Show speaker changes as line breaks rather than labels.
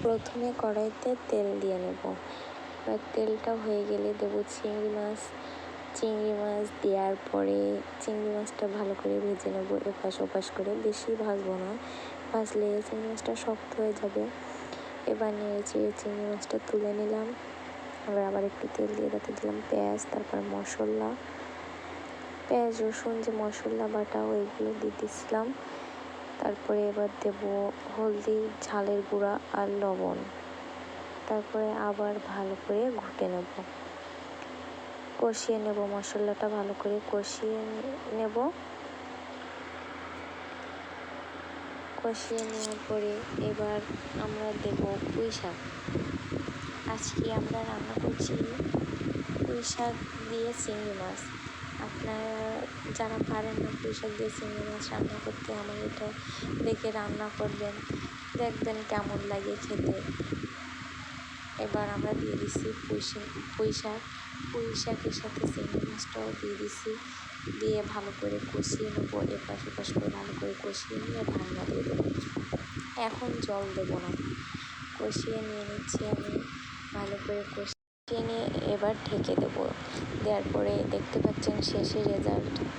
প্রথমে কড়াইতে তেল দিয়ে নেব। এবার তেলটা হয়ে গেলে দেবো চিংড়ি মাছ দেওয়ার পরে চিংড়ি মাছটা ভালো করে ভেজে নেবো এপাশ ওপাশ করে, বেশি ভাজবো না, ভাজলে চিংড়ি মাছটা শক্ত হয়ে যাবে। এবার নিয়েছি চিংড়ি মাছটা তুলে নিলাম। এবার আবার একটু তেল দিয়ে তাতে দিলাম পেঁয়াজ, তারপর মশলা, পেঁয়াজ রসুন যে মশলা বাটা ওইগুলো দিয়ে দিচ্ছিলাম। তারপরে এবার দেব হলদি, ঝালের গুঁড়া আর লবণ। তারপরে আবার ভালো করে ঘুটে নেব, কষিয়ে নেব, মশলাটা ভালো করে কষিয়ে নেব। কষিয়ে নেওয়ার পরে এবার আমরা দেব পুঁই শাক। আজকে আমরা রান্না করছি পুঁই শাক দিয়ে চিংড়ি মাছ। আপনারা যারা পারেন না পুঁই শাক দিয়ে চিংড়ি মাছ রান্না করতে, আমার এটা দেখে রান্না করবেন, দেখবেন কেমন লাগে খেতে। এবার আমরা দিয়ে দিচ্ছি পুঁই শাকের সাথে চিংড়ি মাছটাও দিয়ে দিচ্ছি, দিয়ে ভালো করে কষিয়ে নেবো, এপাশ ওপাশ করে ভালো করে কষিয়ে নিয়ে ঢাকনা দিয়ে দেবো। এখন জল দেবো না, কষিয়ে নিয়ে নিচ্ছি আমি ভালো করে, কষিয়ে নিয়ে এবার ঢেকে দেবো। দেওয়ার পরে দেখতে পাচ্ছেন শেষে রেজাল্ট।